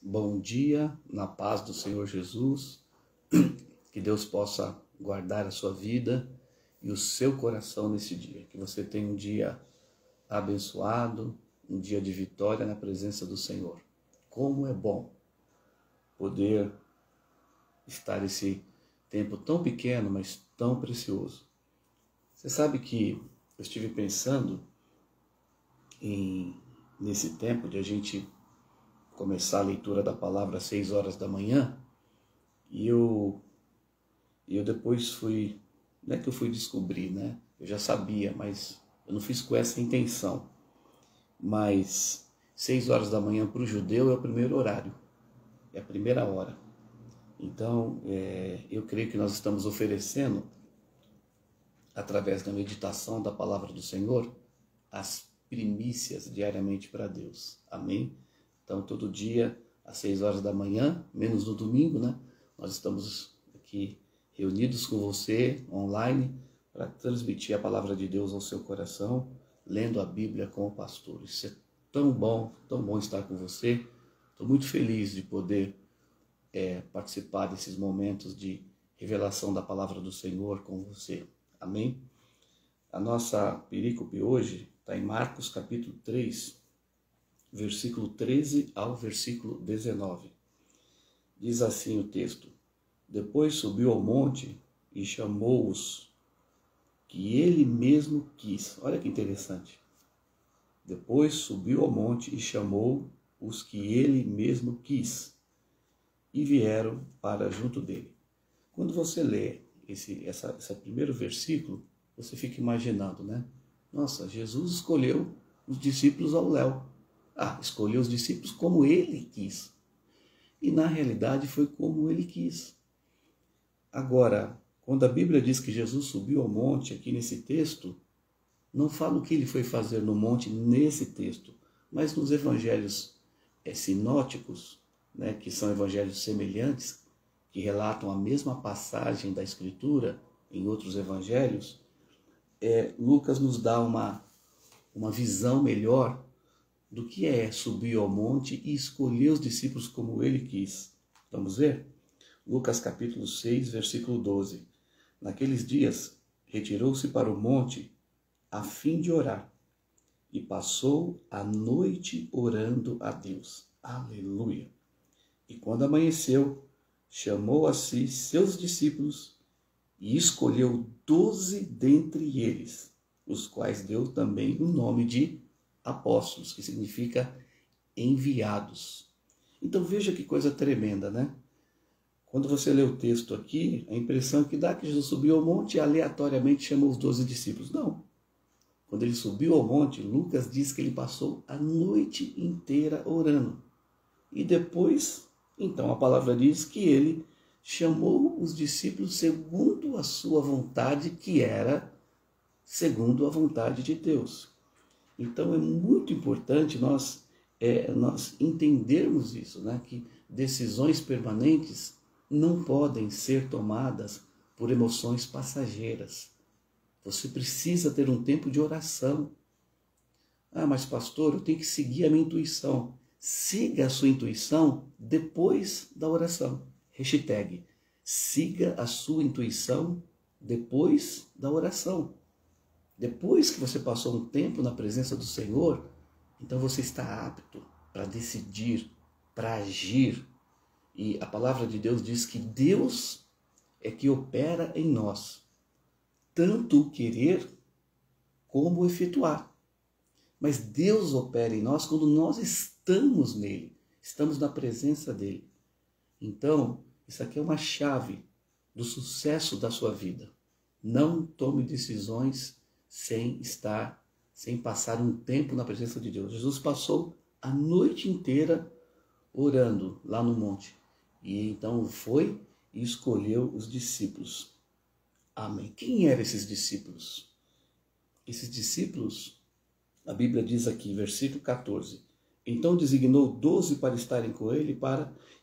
Bom dia, na paz do Senhor Jesus, que Deus possa guardar a sua vida e o seu coração nesse dia. Que você tenha um dia abençoado, um dia de vitória na presença do Senhor. Como é bom poder estar esse tempo tão pequeno, mas tão precioso. Você sabe que eu estive pensando nesse tempo de a gente começar a leitura da palavra às 6 horas da manhã, e eu depois fui, não é que eu fui descobrir, né? Eu já sabia, mas eu não fiz com essa intenção. Mas 6 horas da manhã para o judeu é o primeiro horário, é a primeira hora. Então, eu creio que nós estamos oferecendo, através da meditação da palavra do Senhor, as primícias diariamente para Deus. Amém? Então, todo dia, às 6 horas da manhã, menos no domingo, né? Nós estamos aqui reunidos com você, online, para transmitir a palavra de Deus ao seu coração, lendo a Bíblia com o pastor. Isso é tão bom estar com você. Estou muito feliz de poder participar desses momentos de revelação da palavra do Senhor com você. Amém? A nossa perícope hoje está em Marcos capítulo 3, versículo 13 ao versículo 19. Diz assim o texto: Depois subiu ao monte e chamou-os que ele mesmo quis. Olha que interessante. Depois subiu ao monte e chamou os que ele mesmo quis, e vieram para junto dele. Quando você lê esse primeiro versículo, você fica imaginando, né? Nossa, Jesus escolheu os discípulos ao léu. Escolheu os discípulos como ele quis. E na realidade foi como ele quis. Agora, quando a Bíblia diz que Jesus subiu ao monte, aqui nesse texto, não fala o que ele foi fazer no monte nesse texto, mas nos evangelhos sinóticos, né, que são evangelhos semelhantes, que relatam a mesma passagem da Escritura em outros evangelhos, Lucas nos dá uma visão melhor do que é subir ao monte e escolher os discípulos como ele quis. Vamos ver? Lucas capítulo 6, versículo 12. Naqueles dias, retirou-se para o monte a fim de orar, e passou a noite orando a Deus. Aleluia! E quando amanheceu, chamou a si seus discípulos e escolheu 12 dentre eles, os quais deu também o nome de apóstolos, que significa enviados. Então veja que coisa tremenda, né? Quando você lê o texto aqui, a impressão que dá que Jesus subiu ao monte e aleatoriamente chamou os 12 discípulos. Não. Quando ele subiu ao monte, Lucas diz que ele passou a noite inteira orando. E depois, então, a palavra diz que ele chamou os discípulos segundo a sua vontade, que era segundo a vontade de Deus. Então é muito importante nós entendermos isso, né? Que decisões permanentes não podem ser tomadas por emoções passageiras. Você precisa ter um tempo de oração. Mas pastor, eu tenho que seguir a minha intuição. Siga a sua intuição depois da oração. Hashtag, siga a sua intuição depois da oração. Depois que você passou um tempo na presença do Senhor, então você está apto para decidir, para agir. E a palavra de Deus diz que Deus é que opera em nós, tanto o querer como o efetuar. Mas Deus opera em nós quando nós estamos nele, estamos na presença dele. Então, isso aqui é uma chave do sucesso da sua vida. Não tome decisões sem passar um tempo na presença de Deus. Jesus passou a noite inteira orando lá no monte. E então foi e escolheu os discípulos. Amém. Quem eram esses discípulos? Esses discípulos, a Bíblia diz aqui, versículo 14. Então designou 12 para estarem com ele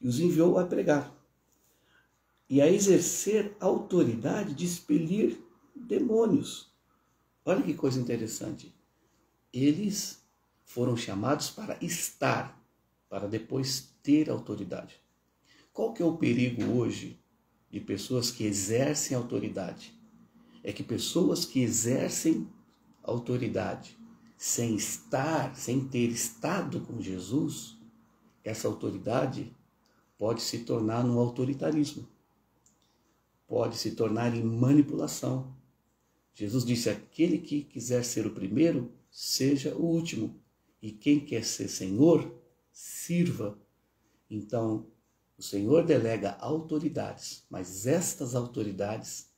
e os enviou a pregar e a exercer a autoridade de expelir demônios. Olha que coisa interessante. Eles foram chamados para estar para depois ter autoridade. Qual que é o perigo hoje de pessoas que exercem autoridade? É que pessoas que exercem autoridade sem ter estado com Jesus, essa autoridade pode se tornar um autoritarismo, pode se tornar em manipulação. Jesus disse: aquele que quiser ser o primeiro, seja o último, e quem quer ser senhor, sirva. Então, o Senhor delega autoridades, mas estas autoridades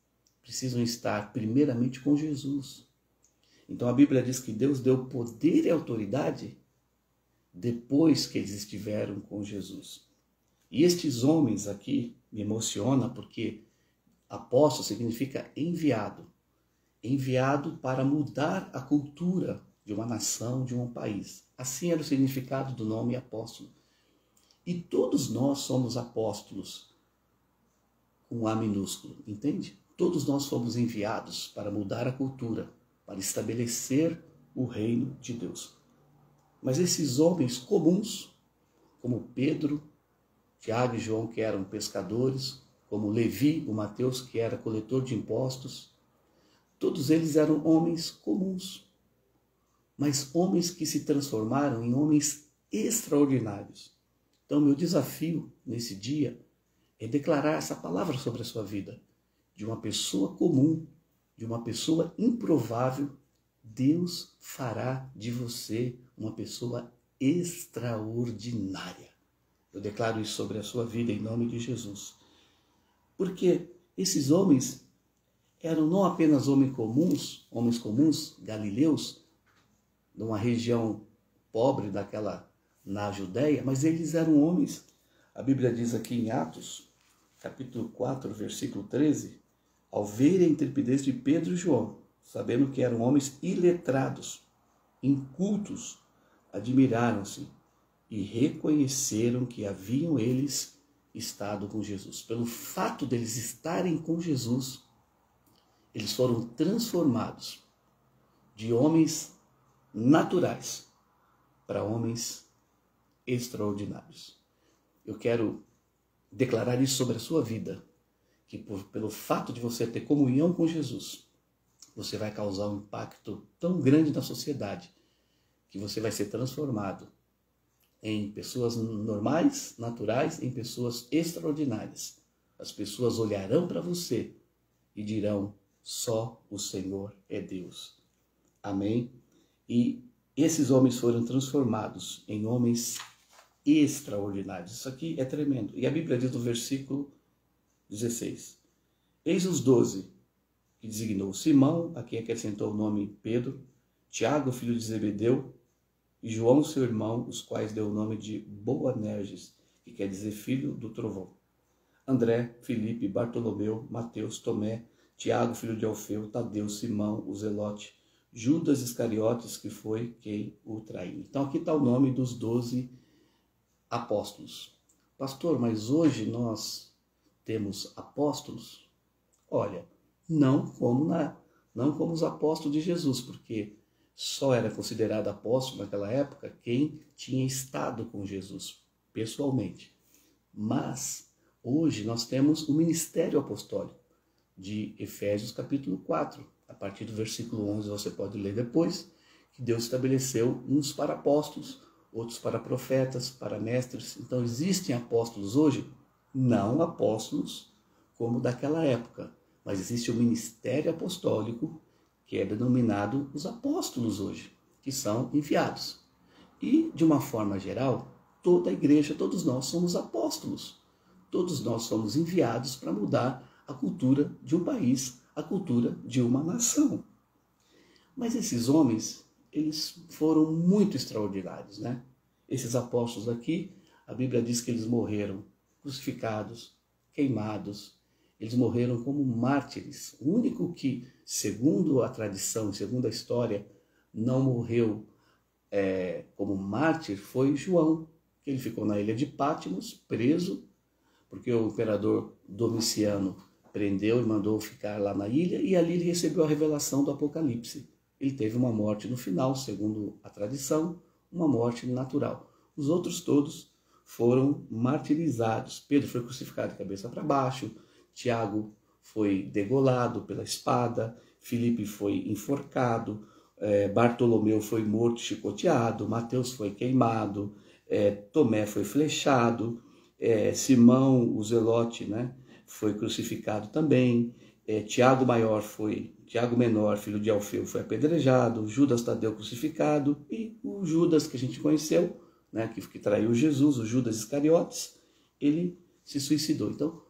precisam estar primeiramente com Jesus. Então a Bíblia diz que Deus deu poder e autoridade depois que eles estiveram com Jesus. E estes homens aqui me emocionam porque apóstolo significa enviado. Enviado para mudar a cultura de uma nação, de um país. Assim era o significado do nome apóstolo. E todos nós somos apóstolos com A minúsculo, entende? Todos nós fomos enviados para mudar a cultura, para estabelecer o reino de Deus. Mas esses homens comuns, como Pedro, Tiago e João, que eram pescadores, como Levi, o Mateus, que era coletor de impostos, todos eles eram homens comuns, mas homens que se transformaram em homens extraordinários. Então, meu desafio nesse dia é declarar essa palavra sobre a sua vida. De uma pessoa comum, de uma pessoa improvável, Deus fará de você uma pessoa extraordinária. Eu declaro isso sobre a sua vida em nome de Jesus. Porque esses homens eram não apenas homens comuns, galileus, de uma região pobre na Judéia, mas eles eram homens. A Bíblia diz aqui em Atos, capítulo 4, versículo 13, ao verem a intrepidez de Pedro e João, sabendo que eram homens iletrados, incultos, admiraram-se e reconheceram que haviam eles estado com Jesus. Pelo fato deles estarem com Jesus, eles foram transformados de homens naturais para homens extraordinários. Eu quero declarar isso sobre a sua vida, que pelo fato de você ter comunhão com Jesus, você vai causar um impacto tão grande na sociedade, que você vai ser transformado em pessoas normais, naturais, em pessoas extraordinárias. As pessoas olharão para você e dirão: só o Senhor é Deus. Amém? E esses homens foram transformados em homens extraordinários. Isso aqui é tremendo. E a Bíblia diz no versículo 16: eis os 12, que designou Simão, a quem acrescentou o nome Pedro, Tiago, filho de Zebedeu, e João, seu irmão, os quais deu o nome de Boanerges, que quer dizer filho do trovão. André, Filipe, Bartolomeu, Mateus, Tomé, Tiago, filho de Alfeu, Tadeu, Simão, o Zelote, Judas Iscariotes, que foi quem o traiu. Então aqui está o nome dos 12 apóstolos. Pastor, mas hoje nós temos apóstolos? Olha, não como os apóstolos de Jesus, porque só era considerado apóstolo naquela época quem tinha estado com Jesus pessoalmente. Mas hoje nós temos o ministério apostólico de Efésios capítulo 4. A partir do versículo 11 você pode ler depois, que Deus estabeleceu uns para apóstolos, outros para profetas, para mestres. Então existem apóstolos hoje? Não apóstolos como daquela época, mas existe o ministério apostólico, que é denominado os apóstolos hoje, que são enviados. E, de uma forma geral, toda a igreja, todos nós somos apóstolos. Todos nós somos enviados para mudar a cultura de um país, a cultura de uma nação. Mas esses homens, eles foram muito extraordinários, né? Esses apóstolos aqui, a Bíblia diz que eles morreram crucificados, queimados. Eles morreram como mártires. O único que, segundo a tradição, segundo a história, não morreu como mártir foi João, que ele ficou na ilha de Patmos, preso, porque o imperador Domiciano prendeu e mandou ficar lá na ilha, e ali ele recebeu a revelação do Apocalipse. Ele teve uma morte no final, segundo a tradição, uma morte natural. Os outros todos foram martirizados. Pedro foi crucificado de cabeça para baixo, Tiago foi degolado pela espada, Filipe foi enforcado, Bartolomeu foi morto, chicoteado, Mateus foi queimado, Tomé foi flechado, Simão, o Zelote, né, foi crucificado também, Tiago Menor, filho de Alfeu, foi apedrejado, Judas Tadeu crucificado, e o Judas que a gente conheceu, né, que traiu Jesus, o Judas Iscariotes, ele se suicidou. Então,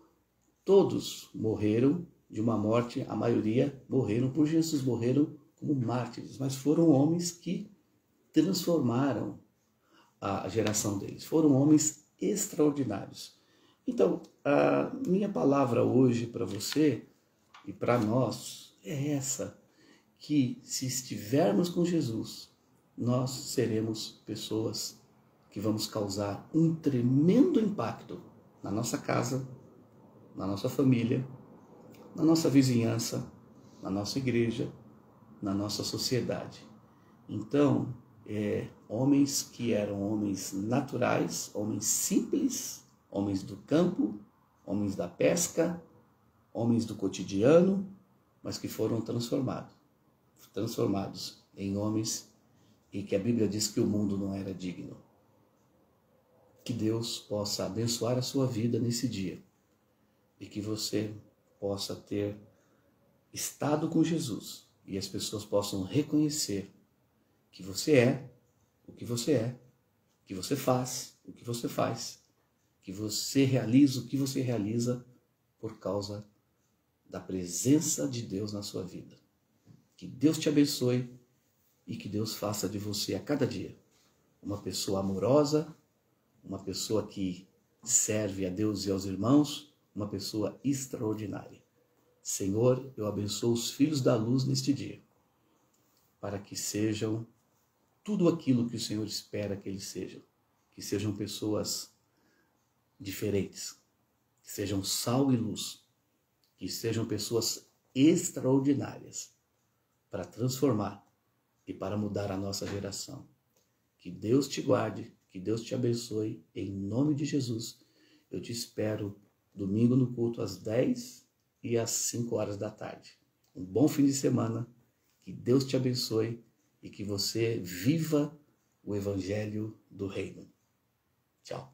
todos morreram de uma morte, a maioria morreram por Jesus, morreram como mártires, mas foram homens que transformaram a geração deles, foram homens extraordinários. Então, a minha palavra hoje para você e para nós é essa, que se estivermos com Jesus, nós seremos pessoas que vamos causar um tremendo impacto na nossa casa, na nossa família, na nossa vizinhança, na nossa igreja, na nossa sociedade. Então, homens que eram homens naturais, homens simples, homens do campo, homens da pesca, homens do cotidiano, mas que foram transformados em homens e que a Bíblia diz que o mundo não era digno. Que Deus possa abençoar a sua vida nesse dia e que você possa ter estado com Jesus e as pessoas possam reconhecer que você é o que você é, que você faz o que você faz, que você realiza o que você realiza por causa da presença de Deus na sua vida. Que Deus te abençoe e que Deus faça de você a cada dia uma pessoa amorosa, uma pessoa que serve a Deus e aos irmãos, uma pessoa extraordinária. Senhor, eu abençoo os filhos da luz neste dia, para que sejam tudo aquilo que o Senhor espera que eles sejam pessoas diferentes, que sejam sal e luz, que sejam pessoas extraordinárias para transformar e para mudar a nossa geração. Que Deus te guarde, que Deus te abençoe, em nome de Jesus. Eu te espero domingo no culto às 10 e às 5 horas da tarde. Um bom fim de semana, que Deus te abençoe e que você viva o Evangelho do Reino. Tchau.